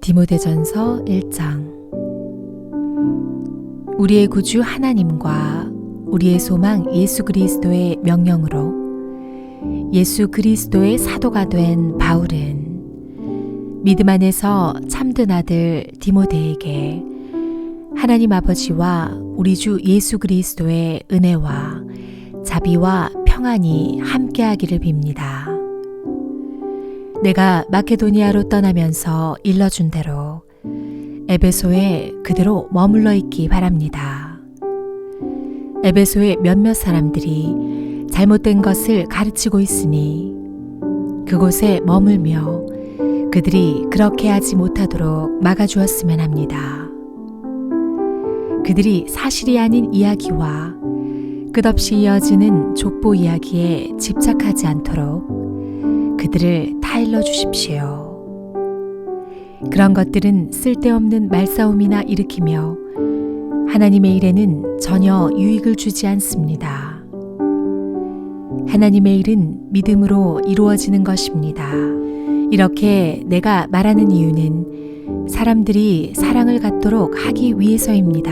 디모데전서 1장. 우리의 구주 하나님과 우리의 소망 예수 그리스도의 명령으로 예수 그리스도의 사도가 된 바울은 믿음 안에서 참된 아들 디모데에게 하나님 아버지와 우리 주 예수 그리스도의 은혜와 자비와 평안이 함께하기를 빕니다. 내가 마케도니아로 떠나면서 일러준 대로 에베소에 그대로 머물러 있기 바랍니다. 에베소의 몇몇 사람들이 잘못된 것을 가르치고 있으니 그곳에 머물며 그들이 그렇게 하지 못하도록 막아주었으면 합니다. 그들이 사실이 아닌 이야기와 끝없이 이어지는 족보 이야기에 집착하지 않도록 그들을 타일러 주십시오. 그런 것들은 쓸데없는 말싸움이나 일으키며 하나님의 일에는 전혀 유익을 주지 않습니다. 하나님의 일은 믿음으로 이루어지는 것입니다. 이렇게 내가 말하는 이유는 사람들이 사랑을 갖도록 하기 위해서입니다.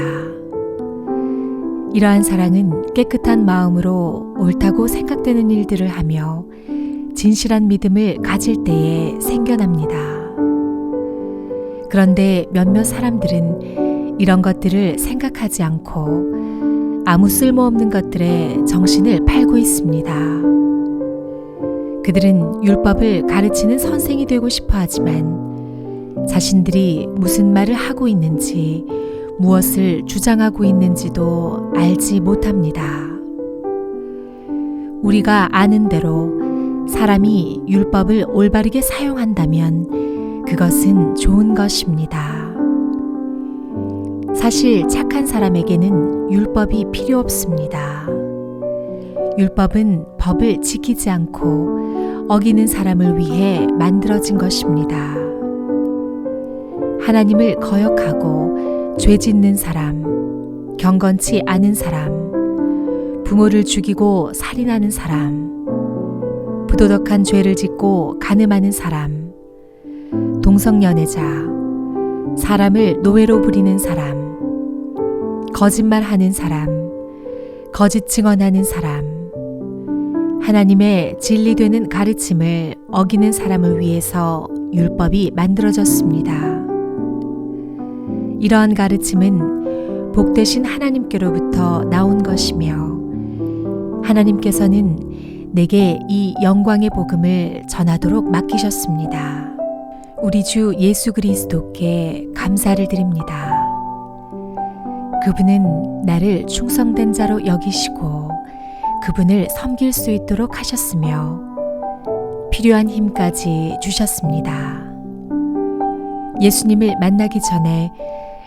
이러한 사랑은 깨끗한 마음으로 옳다고 생각되는 일들을 하며 진실한 믿음을 가질 때에 생겨납니다. 그런데 몇몇 사람들은 이런 것들을 생각하지 않고 아무 쓸모없는 것들에 정신을 팔고 있습니다. 그들은 율법을 가르치는 선생이 되고 싶어 하지만 자신들이 무슨 말을 하고 있는지 무엇을 주장하고 있는지도 알지 못합니다. 우리가 아는 대로 사람이 율법을 올바르게 사용한다면 그것은 좋은 것입니다. 사실 착한 사람에게는 율법이 필요 없습니다. 율법은 법을 지키지 않고 어기는 사람을 위해 만들어진 것입니다. 하나님을 거역하고 죄 짓는 사람, 경건치 않은 사람, 부모를 죽이고 살인하는 사람, 부도덕한 죄를 짓고 간음하는 사람, 동성연애자, 사람을 노예로 부리는 사람, 거짓말하는 사람, 거짓 증언하는 사람, 하나님의 진리되는 가르침을 어기는 사람을 위해서 율법이 만들어졌습니다. 이러한 가르침은 복되신 하나님께로부터 나온 것이며 하나님께서는 내게 이 영광의 복음을 전하도록 맡기셨습니다. 우리 주 예수 그리스도께 감사를 드립니다. 그분은 나를 충성된 자로 여기시고 그분을 섬길 수 있도록 하셨으며 필요한 힘까지 주셨습니다. 예수님을 만나기 전에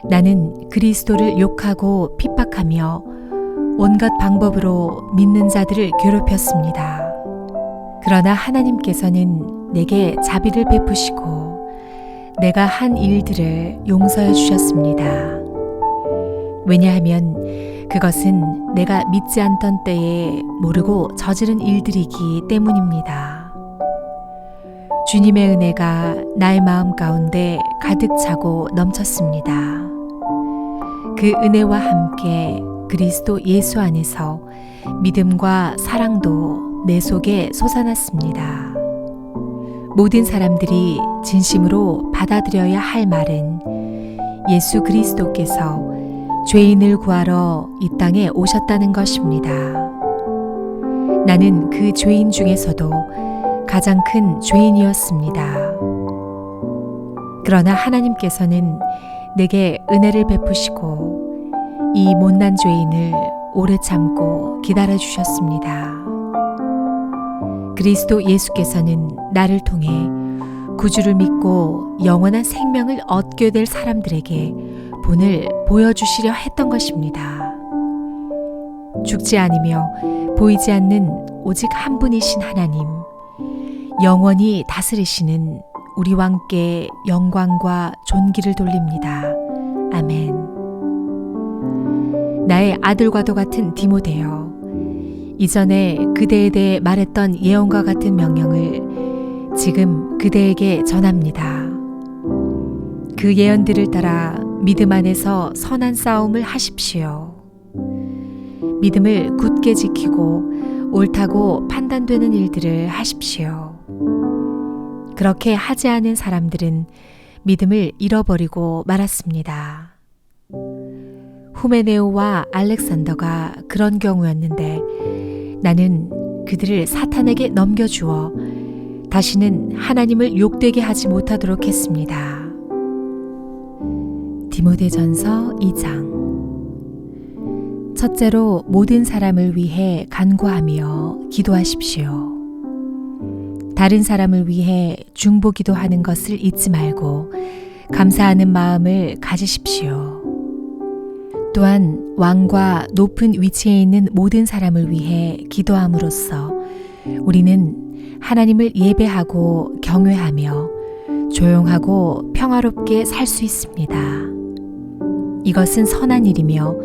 나는 그리스도를 욕하고 핍박하며 온갖 방법으로 믿는 자들을 괴롭혔습니다. 그러나 하나님께서는 내게 자비를 베푸시고 내가 한 일들을 용서해 주셨습니다. 왜냐하면 그것은 내가 믿지 않던 때에 모르고 저지른 일들이기 때문입니다. 주님의 은혜가 나의 마음 가운데 가득 차고 넘쳤습니다. 그 은혜와 함께 그리스도 예수 안에서 믿음과 사랑도 내 속에 솟아났습니다. 모든 사람들이 진심으로 받아들여야 할 말은 예수 그리스도께서 죄인을 구하러 이 땅에 오셨다는 것입니다. 나는 그 죄인 중에서도 가장 큰 죄인이었습니다. 그러나 하나님께서는 내게 은혜를 베푸시고 이 못난 죄인을 오래 참고 기다려 주셨습니다. 그리스도 예수께서는 나를 통해 구주를 믿고 영원한 생명을 얻게 될 사람들에게 본을 보여주시려 했던 것입니다. 죽지 않으며 보이지 않는 오직 한 분이신 하나님, 영원히 다스리시는 우리 왕께 영광과 존귀를 돌립니다. 아멘. 나의 아들과도 같은 디모데여, 이전에 그대에 대해 말했던 예언과 같은 명령을 지금 그대에게 전합니다. 그 예언들을 따라 믿음 안에서 선한 싸움을 하십시오. 믿음을 굳게 지키고 옳다고 판단되는 일들을 하십시오. 그렇게 하지 않은 사람들은 믿음을 잃어버리고 말았습니다. 후메네오와 알렉산더가 그런 경우였는데 나는 그들을 사탄에게 넘겨주어 다시는 하나님을 욕되게 하지 못하도록 했습니다. 디모데전서 2장. 첫째로 모든 사람을 위해 간구하며 기도하십시오. 다른 사람을 위해 중보기도 하는 것을 잊지 말고 감사하는 마음을 가지십시오. 또한 왕과 높은 위치에 있는 모든 사람을 위해 기도함으로써 우리는 하나님을 예배하고 경외하며 조용하고 평화롭게 살 수 있습니다. 이것은 선한 일이며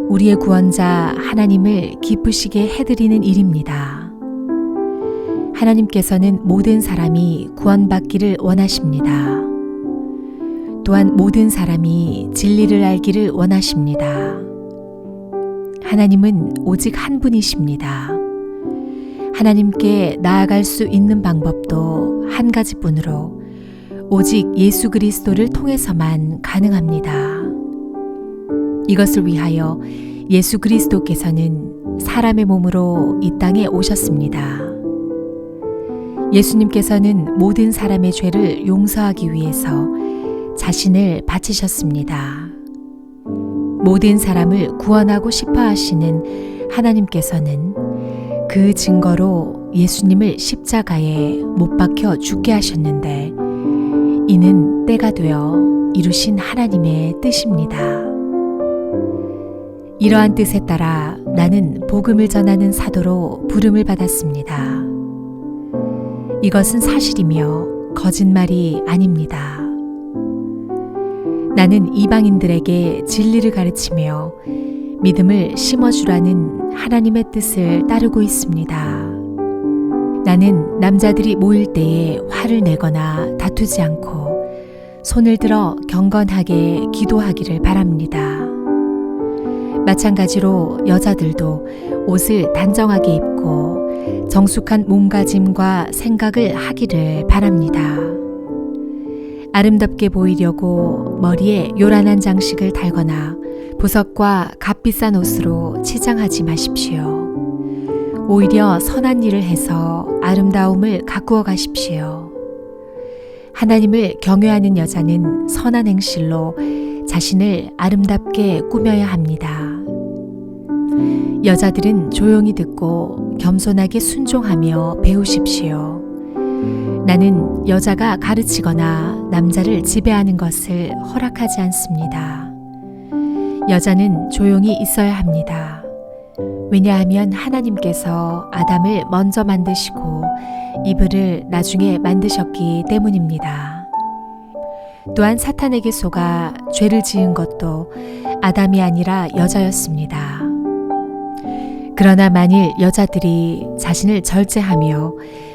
우리의 구원자 하나님을 기쁘시게 해드리는 일입니다. 하나님께서는 모든 사람이 구원받기를 원하십니다. 또한 모든 사람이 진리를 알기를 원하십니다. 하나님은 오직 한 분이십니다. 하나님께 나아갈 수 있는 방법도 한 가지뿐으로 오직 예수 그리스도를 통해서만 가능합니다. 이것을 위하여 예수 그리스도께서는 사람의 몸으로 이 땅에 오셨습니다. 예수님께서는 모든 사람의 죄를 용서하기 위해서 자신을 바치셨습니다. 모든 사람을 구원하고 싶어 하시는 하나님께서는 그 증거로 예수님을 십자가에 못 박혀 죽게 하셨는데 이는 때가 되어 이루신 하나님의 뜻입니다. 이러한 뜻에 따라 나는 복음을 전하는 사도로 부름을 받았습니다. 이것은 사실이며 거짓말이 아닙니다. 나는 이방인들에게 진리를 가르치며 믿음을 심어주라는 하나님의 뜻을 따르고 있습니다. 나는 남자들이 모일 때에 화를 내거나 다투지 않고 손을 들어 경건하게 기도하기를 바랍니다. 마찬가지로 여자들도 옷을 단정하게 입고 정숙한 몸가짐과 생각을 하기를 바랍니다. 아름답게 보이려고 머리에 요란한 장식을 달거나 보석과 값비싼 옷으로 치장하지 마십시오. 오히려 선한 일을 해서 아름다움을 가꾸어 가십시오. 하나님을 경외하는 여자는 선한 행실로 자신을 아름답게 꾸며야 합니다. 여자들은 조용히 듣고 겸손하게 순종하며 배우십시오. 나는 여자가 가르치거나 남자를 지배하는 것을 허락하지 않습니다. 여자는 조용히 있어야 합니다. 왜냐하면 하나님께서 아담을 먼저 만드시고 이브를 나중에 만드셨기 때문입니다. 또한 사탄에게 속아 죄를 지은 것도 아담이 아니라 여자였습니다. 그러나 만일 여자들이 자신을 절제하며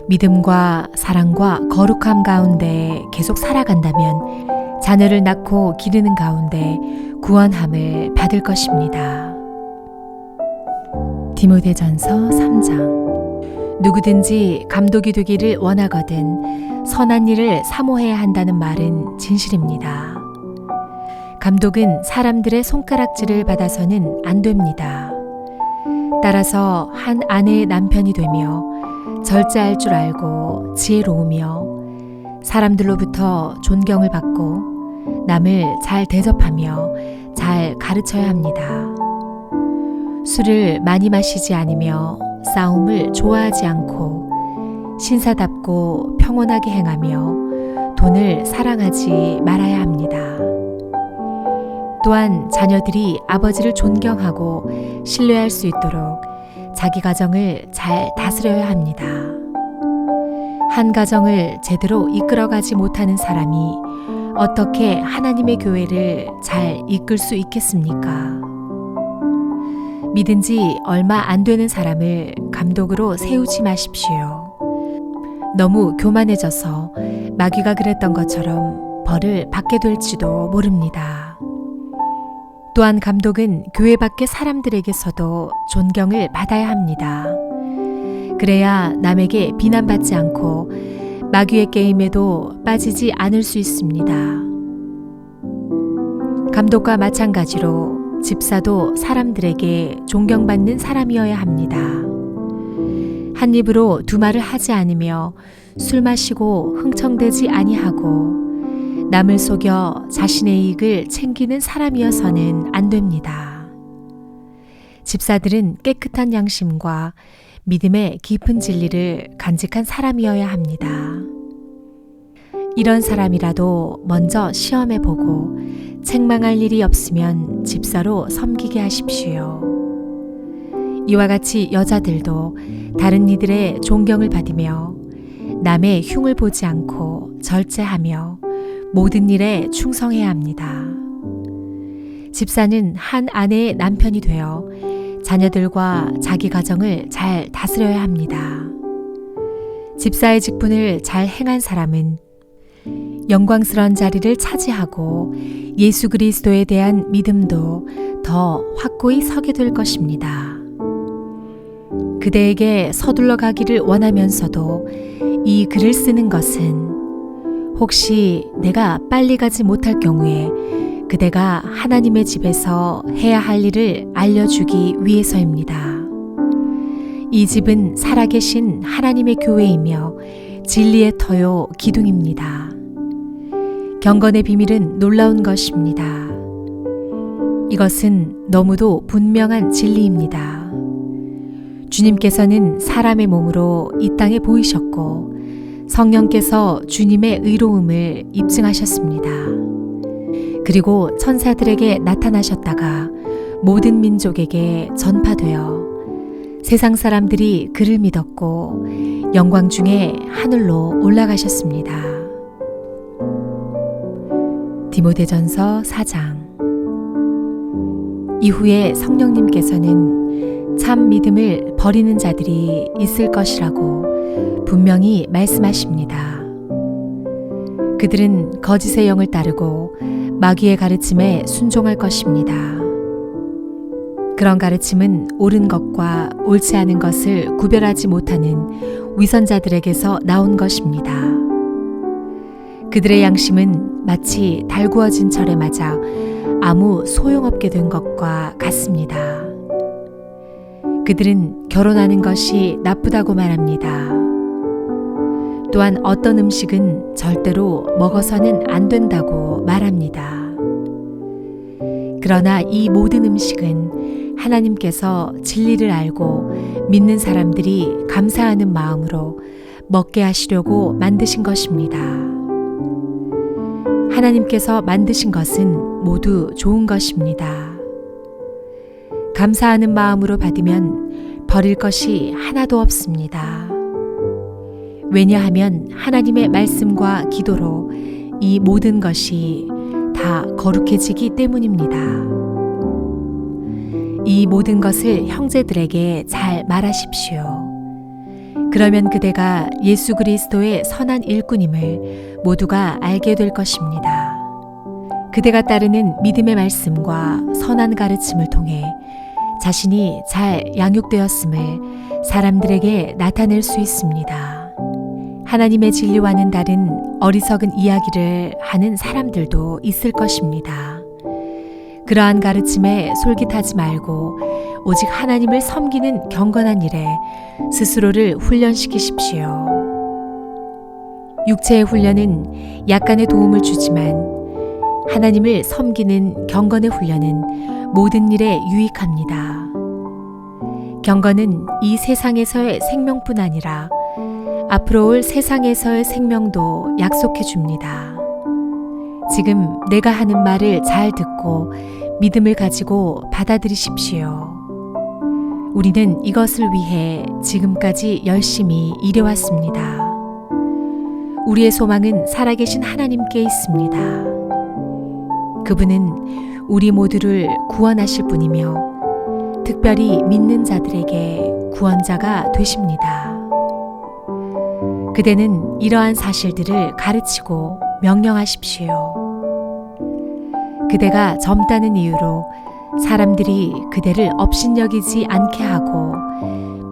믿음과 사랑과 거룩함 가운데 계속 살아간다면 자녀를 낳고 기르는 가운데 구원함을 받을 것입니다. 디모데전서 3장. 누구든지 감독이 되기를 원하거든 선한 일을 사모해야 한다는 말은 진실입니다. 감독은 사람들의 손가락질을 받아서는 안 됩니다. 따라서 한 아내의 남편이 되며 절제할 줄 알고 지혜로우며 사람들로부터 존경을 받고 남을 잘 대접하며 잘 가르쳐야 합니다. 술을 많이 마시지 않으며 싸움을 좋아하지 않고 신사답고 평온하게 행하며 돈을 사랑하지 말아야 합니다. 또한 자녀들이 아버지를 존경하고 신뢰할 수 있도록 자기 가정을 잘 다스려야 합니다. 한 가정을 제대로 이끌어가지 못하는 사람이 어떻게 하나님의 교회를 잘 이끌 수 있겠습니까? 믿은 지 얼마 안 되는 사람을 감독으로 세우지 마십시오. 너무 교만해져서 마귀가 그랬던 것처럼 벌을 받게 될지도 모릅니다. 또한 감독은 교회 밖의 사람들에게서도 존경을 받아야 합니다. 그래야 남에게 비난받지 않고 마귀의 게임에도 빠지지 않을 수 있습니다. 감독과 마찬가지로 집사도 사람들에게 존경받는 사람이어야 합니다. 한 입으로 두 말을 하지 않으며 술 마시고 흥청대지 아니하고 남을 속여 자신의 이익을 챙기는 사람이어서는 안 됩니다. 집사들은 깨끗한 양심과 믿음의 깊은 진리를 간직한 사람이어야 합니다. 이런 사람이라도 먼저 시험해보고 책망할 일이 없으면 집사로 섬기게 하십시오. 이와 같이 여자들도 다른 이들의 존경을 받으며 남의 흉을 보지 않고 절제하며 모든 일에 충성해야 합니다. 집사는 한 아내의 남편이 되어 자녀들과 자기 가정을 잘 다스려야 합니다. 집사의 직분을 잘 행한 사람은 영광스러운 자리를 차지하고 예수 그리스도에 대한 믿음도 더 확고히 서게 될 것입니다. 그대에게 서둘러 가기를 원하면서도 이 글을 쓰는 것은 혹시 내가 빨리 가지 못할 경우에 그대가 하나님의 집에서 해야 할 일을 알려주기 위해서입니다. 이 집은 살아계신 하나님의 교회이며 진리의 터요 기둥입니다. 경건의 비밀은 놀라운 것입니다. 이것은 너무도 분명한 진리입니다. 주님께서는 사람의 몸으로 이 땅에 보이셨고 성령께서 주님의 의로움을 입증하셨습니다. 그리고 천사들에게 나타나셨다가 모든 민족에게 전파되어 세상 사람들이 그를 믿었고 영광 중에 하늘로 올라가셨습니다. 디모데전서 4장. 이후에 성령님께서는 참 믿음을 버리는 자들이 있을 것이라고 분명히 말씀하십니다. 그들은 거짓의 영을 따르고 마귀의 가르침에 순종할 것입니다. 그런 가르침은 옳은 것과 옳지 않은 것을 구별하지 못하는 위선자들에게서 나온 것입니다. 그들의 양심은 마치 달구어진 철에 맞아 아무 소용없게 된 것과 같습니다. 그들은 결혼하는 것이 나쁘다고 말합니다. 또한 어떤 음식은 절대로 먹어서는 안 된다고 말합니다. 그러나 이 모든 음식은 하나님께서 진리를 알고 믿는 사람들이 감사하는 마음으로 먹게 하시려고 만드신 것입니다. 하나님께서 만드신 것은 모두 좋은 것입니다. 감사하는 마음으로 받으면 버릴 것이 하나도 없습니다. 왜냐하면 하나님의 말씀과 기도로 이 모든 것이 다 거룩해지기 때문입니다. 이 모든 것을 형제들에게 잘 말하십시오. 그러면 그대가 예수 그리스도의 선한 일꾼임을 모두가 알게 될 것입니다. 그대가 따르는 믿음의 말씀과 선한 가르침을 통해 자신이 잘 양육되었음을 사람들에게 나타낼 수 있습니다. 하나님의 진리와는 다른 어리석은 이야기를 하는 사람들도 있을 것입니다. 그러한 가르침에 솔깃하지 말고 오직 하나님을 섬기는 경건한 일에 스스로를 훈련시키십시오. 육체의 훈련은 약간의 도움을 주지만 하나님을 섬기는 경건의 훈련은 모든 일에 유익합니다. 경건은 이 세상에서의 생명뿐 아니라 앞으로 올 세상에서의 생명도 약속해 줍니다. 지금 내가 하는 말을 잘 듣고 믿음을 가지고 받아들이십시오. 우리는 이것을 위해 지금까지 열심히 일해왔습니다. 우리의 소망은 살아계신 하나님께 있습니다. 그분은 우리 모두를 구원하실 분이며 특별히 믿는 자들에게 구원자가 되십니다. 그대는 이러한 사실들을 가르치고 명령하십시오. 그대가 젊다는 이유로 사람들이 그대를 업신여기지 않게 하고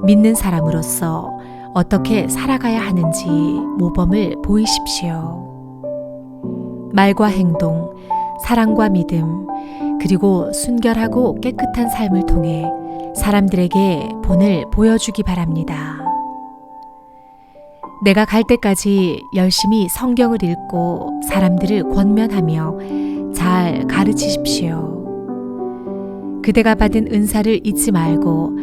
믿는 사람으로서 어떻게 살아가야 하는지 모범을 보이십시오. 말과 행동, 사랑과 믿음, 그리고 순결하고 깨끗한 삶을 통해 사람들에게 본을 보여주기 바랍니다. 내가 갈 때까지 열심히 성경을 읽고 사람들을 권면하며 잘 가르치십시오. 그대가 받은 은사를 잊지 말고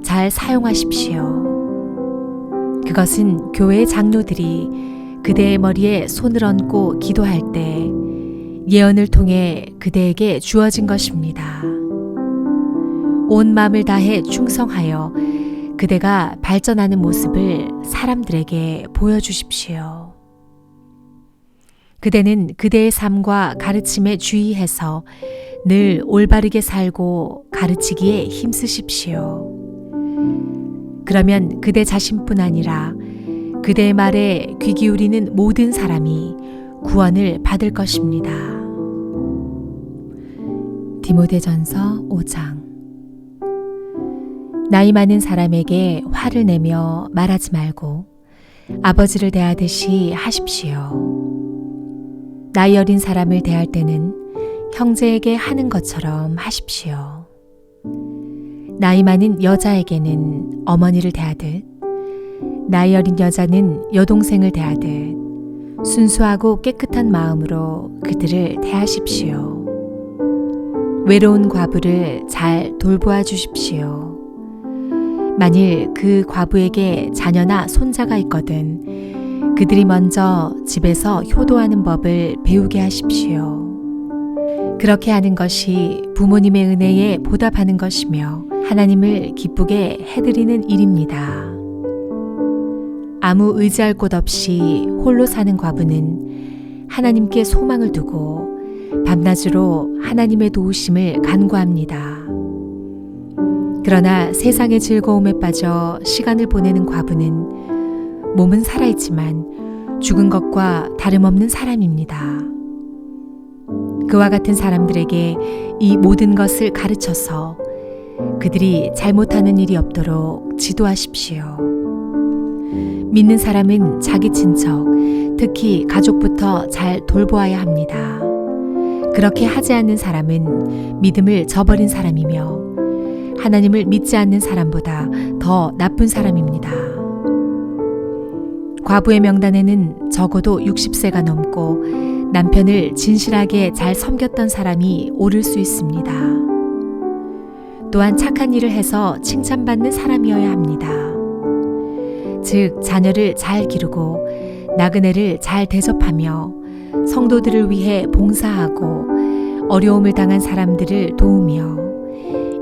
잘 사용하십시오. 그것은 교회의 장로들이 그대의 머리에 손을 얹고 기도할 때 예언을 통해 그대에게 주어진 것입니다. 온 마음을 다해 충성하여 그대가 발전하는 모습을 사람들에게 보여주십시오. 그대는 그대의 삶과 가르침에 주의해서 늘 올바르게 살고 가르치기에 힘쓰십시오. 그러면 그대 자신뿐 아니라 그대의 말에 귀 기울이는 모든 사람이 구원을 받을 것입니다. 디모데전서 5장. 나이 많은 사람에게 화를 내며 말하지 말고 아버지를 대하듯이 하십시오. 나이 어린 사람을 대할 때는 형제에게 하는 것처럼 하십시오. 나이 많은 여자에게는 어머니를 대하듯, 나이 어린 여자는 여동생을 대하듯 순수하고 깨끗한 마음으로 그들을 대하십시오. 외로운 과부를 잘 돌보아 주십시오. 만일 그 과부에게 자녀나 손자가 있거든 그들이 먼저 집에서 효도하는 법을 배우게 하십시오. 그렇게 하는 것이 부모님의 은혜에 보답하는 것이며 하나님을 기쁘게 해드리는 일입니다. 아무 의지할 곳 없이 홀로 사는 과부는 하나님께 소망을 두고 밤낮으로 하나님의 도우심을 간구합니다. 그러나 세상의 즐거움에 빠져 시간을 보내는 과부는 몸은 살아있지만 죽은 것과 다름없는 사람입니다. 그와 같은 사람들에게 이 모든 것을 가르쳐서 그들이 잘못하는 일이 없도록 지도하십시오. 믿는 사람은 자기 친척, 특히 가족부터 잘 돌보아야 합니다. 그렇게 하지 않는 사람은 믿음을 저버린 사람이며 하나님을 믿지 않는 사람보다 더 나쁜 사람입니다. 과부의 명단에는 적어도 60세가 넘고 남편을 진실하게 잘 섬겼던 사람이 오를 수 있습니다. 또한 착한 일을 해서 칭찬받는 사람이어야 합니다. 즉, 자녀를 잘 기르고 나그네를 잘 대접하며 성도들을 위해 봉사하고 어려움을 당한 사람들을 도우며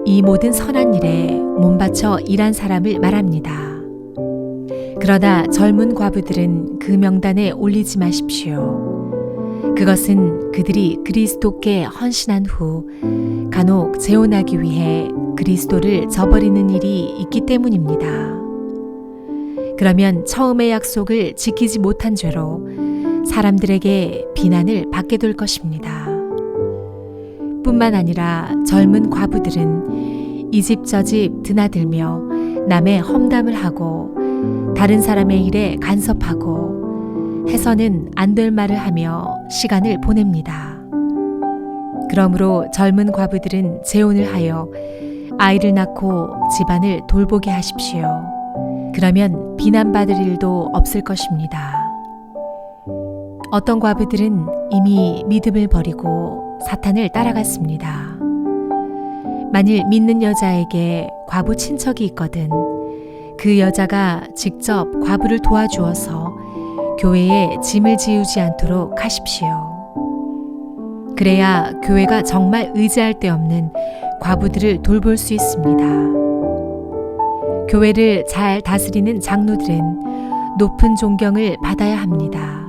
이 모든 선한 일에 몸바쳐 일한 사람을 말합니다. 그러나 젊은 과부들은 그 명단에 올리지 마십시오. 그것은 그들이 그리스도께 헌신한 후 간혹 재혼하기 위해 그리스도를 저버리는 일이 있기 때문입니다. 그러면 처음의 약속을 지키지 못한 죄로 사람들에게 비난을 받게 될 것입니다. 뿐만 아니라 젊은 과부들은 이 집 저 집 드나들며 남의 험담을 하고 다른 사람의 일에 간섭하고 해서는 안 될 말을 하며 시간을 보냅니다. 그러므로 젊은 과부들은 재혼을 하여 아이를 낳고 집안을 돌보게 하십시오. 그러면 비난받을 일도 없을 것입니다. 어떤 과부들은 이미 믿음을 버리고 사탄을 따라갔습니다. 만일 믿는 여자에게 과부 친척이 있거든 그 여자가 직접 과부를 도와주어서 교회에 짐을 지우지 않도록 하십시오. 그래야 교회가 정말 의지할 데 없는 과부들을 돌볼 수 있습니다. 교회를 잘 다스리는 장로들은 높은 존경을 받아야 합니다.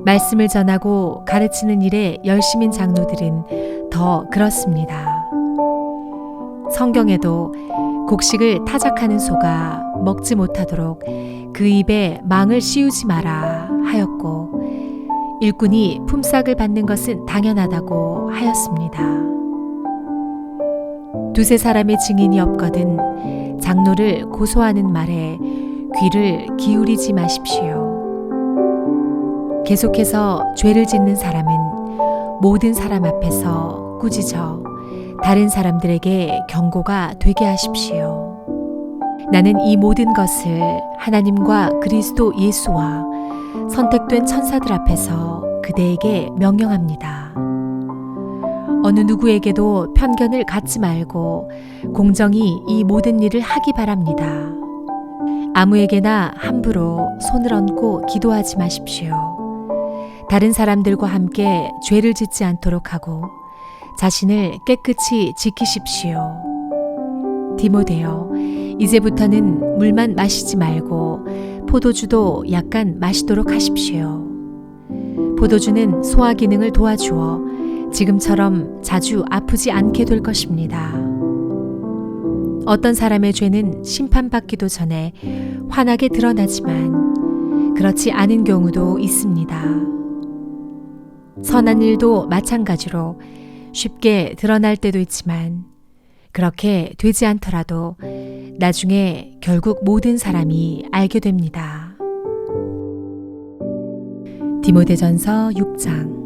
말씀을 전하고 가르치는 일에 열심인 장로들은 더 그렇습니다. 성경에도 곡식을 타작하는 소가 먹지 못하도록 그 입에 망을 씌우지 마라 하였고, 일꾼이 품삯을 받는 것은 당연하다고 하였습니다. 두세 사람의 증인이 없거든 장로를 고소하는 말에 귀를 기울이지 마십시오. 계속해서 죄를 짓는 사람은 모든 사람 앞에서 꾸짖어 다른 사람들에게 경고가 되게 하십시오. 나는 이 모든 것을 하나님과 그리스도 예수와 선택된 천사들 앞에서 그대에게 명령합니다. 어느 누구에게도 편견을 갖지 말고 공정히 이 모든 일을 하기 바랍니다. 아무에게나 함부로 손을 얹고 기도하지 마십시오. 다른 사람들과 함께 죄를 짓지 않도록 하고 자신을 깨끗이 지키십시오. 디모데여, 이제부터는 물만 마시지 말고 포도주도 약간 마시도록 하십시오. 포도주는 소화 기능을 도와주어 지금처럼 자주 아프지 않게 될 것입니다. 어떤 사람의 죄는 심판받기도 전에 환하게 드러나지만 그렇지 않은 경우도 있습니다. 선한 일도 마찬가지로 쉽게 드러날 때도 있지만 그렇게 되지 않더라도 나중에 결국 모든 사람이 알게 됩니다. 디모데전서 6장.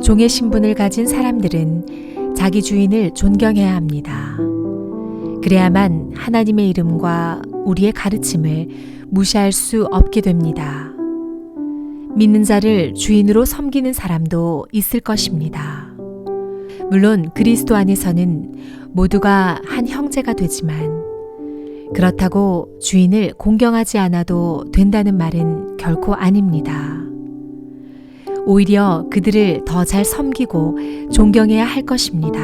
종의 신분을 가진 사람들은 자기 주인을 존경해야 합니다. 그래야만 하나님의 이름과 우리의 가르침을 무시할 수 없게 됩니다. 믿는 자를 주인으로 섬기는 사람도 있을 것입니다. 물론 그리스도 안에서는 모두가 한 형제가 되지만 그렇다고 주인을 공경하지 않아도 된다는 말은 결코 아닙니다. 오히려 그들을 더 잘 섬기고 존경해야 할 것입니다.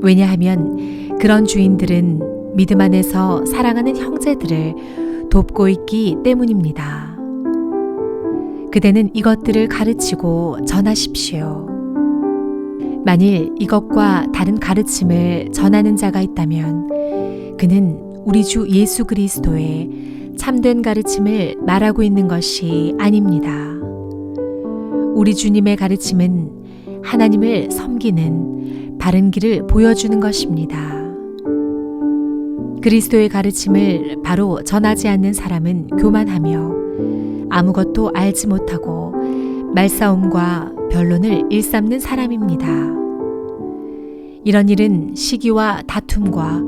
왜냐하면 그런 주인들은 믿음 안에서 사랑하는 형제들을 돕고 있기 때문입니다. 그대는 이것들을 가르치고 전하십시오. 만일 이것과 다른 가르침을 전하는 자가 있다면 그는 우리 주 예수 그리스도의 참된 가르침을 말하고 있는 것이 아닙니다. 우리 주님의 가르침은 하나님을 섬기는 바른 길을 보여주는 것입니다. 그리스도의 가르침을 바로 전하지 않는 사람은 교만하며 아무것도 알지 못하고 말싸움과 변론을 일삼는 사람입니다. 이런 일은 시기와 다툼과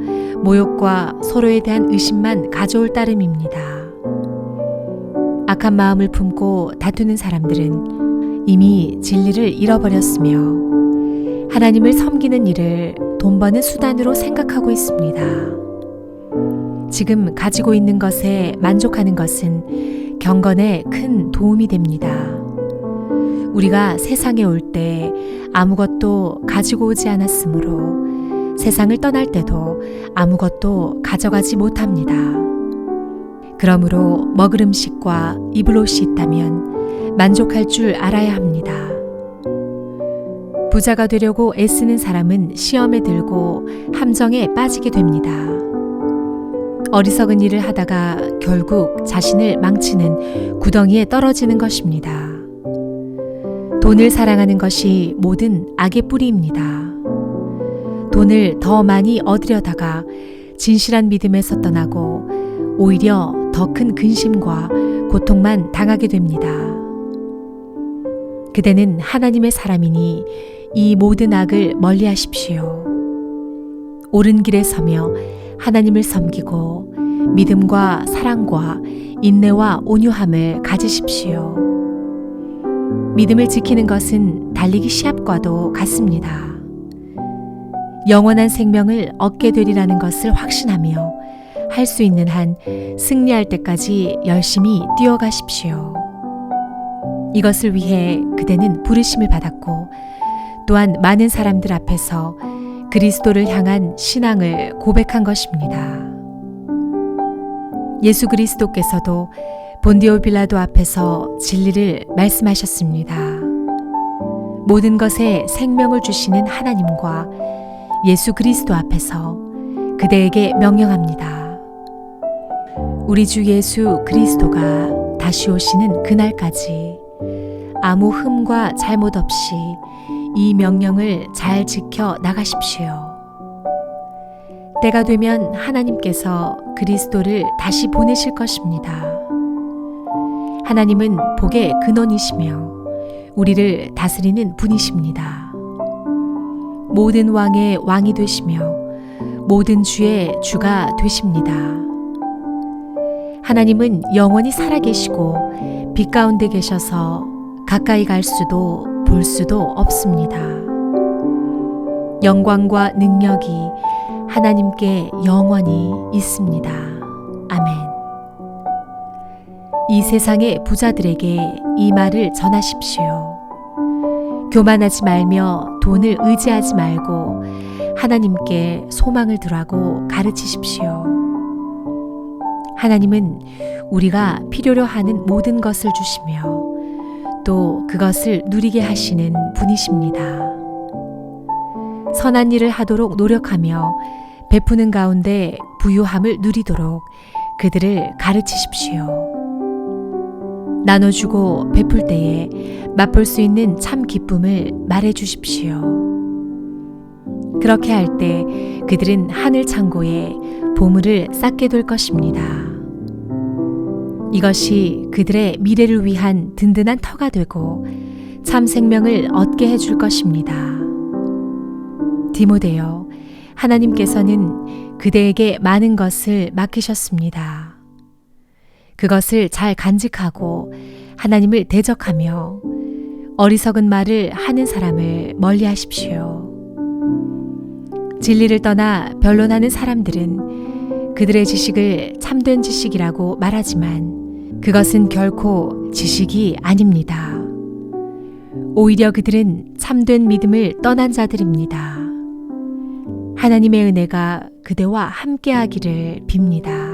모욕과 서로에 대한 의심만 가져올 따름입니다. 악한 마음을 품고 다투는 사람들은 이미 진리를 잃어버렸으며 하나님을 섬기는 일을 돈 버는 수단으로 생각하고 있습니다. 지금 가지고 있는 것에 만족하는 것은 경건에 큰 도움이 됩니다. 우리가 세상에 올 때 아무것도 가지고 오지 않았으므로 세상을 떠날 때도 아무것도 가져가지 못합니다. 그러므로 먹을 음식과 입을 옷이 있다면 만족할 줄 알아야 합니다. 부자가 되려고 애쓰는 사람은 시험에 들고 함정에 빠지게 됩니다. 어리석은 일을 하다가 결국 자신을 망치는 구덩이에 떨어지는 것입니다. 돈을 사랑하는 것이 모든 악의 뿌리입니다. 돈을 더 많이 얻으려다가 진실한 믿음에서 떠나고 오히려 더 큰 근심과 고통만 당하게 됩니다. 그대는 하나님의 사람이니 이 모든 악을 멀리하십시오. 옳은 길에 서며 하나님을 섬기고 믿음과 사랑과 인내와 온유함을 가지십시오. 믿음을 지키는 것은 달리기 시합과도 같습니다. 영원한 생명을 얻게 되리라는 것을 확신하며 할 수 있는 한 승리할 때까지 열심히 뛰어가십시오. 이것을 위해 그대는 부르심을 받았고 또한 많은 사람들 앞에서 그리스도를 향한 신앙을 고백한 것입니다. 예수 그리스도께서도 본디오 빌라도 앞에서 진리를 말씀하셨습니다. 모든 것에 생명을 주시는 하나님과 예수 그리스도 앞에서 그대에게 명령합니다. 우리 주 예수 그리스도가 다시 오시는 그날까지 아무 흠과 잘못 없이 이 명령을 잘 지켜 나가십시오. 때가 되면 하나님께서 그리스도를 다시 보내실 것입니다. 하나님은 복의 근원이시며 우리를 다스리는 분이십니다. 모든 왕의 왕이 되시며 모든 주의 주가 되십니다. 하나님은 영원히 살아계시고 빛 가운데 계셔서 가까이 갈 수도 볼 수도 없습니다. 영광과 능력이 하나님께 영원히 있습니다. 아멘. 이 세상의 부자들에게 이 말을 전하십시오. 교만하지 말며 돈을 의지하지 말고 하나님께 소망을 두라고 가르치십시오. 하나님은 우리가 필요로 하는 모든 것을 주시며 또 그것을 누리게 하시는 분이십니다. 선한 일을 하도록 노력하며 베푸는 가운데 부유함을 누리도록 그들을 가르치십시오. 나눠주고 베풀 때에 맛볼 수 있는 참 기쁨을 말해 주십시오. 그렇게 할 때 그들은 하늘 창고에 보물을 쌓게 될 것입니다. 이것이 그들의 미래를 위한 든든한 터가 되고 참 생명을 얻게 해줄 것입니다. 디모데여, 하나님께서는 그대에게 많은 것을 맡기셨습니다. 그것을 잘 간직하고 하나님을 대적하며 어리석은 말을 하는 사람을 멀리하십시오. 진리를 떠나 변론하는 사람들은 그들의 지식을 참된 지식이라고 말하지만 그것은 결코 지식이 아닙니다. 오히려 그들은 참된 믿음을 떠난 자들입니다. 하나님의 은혜가 그대와 함께하기를 빕니다.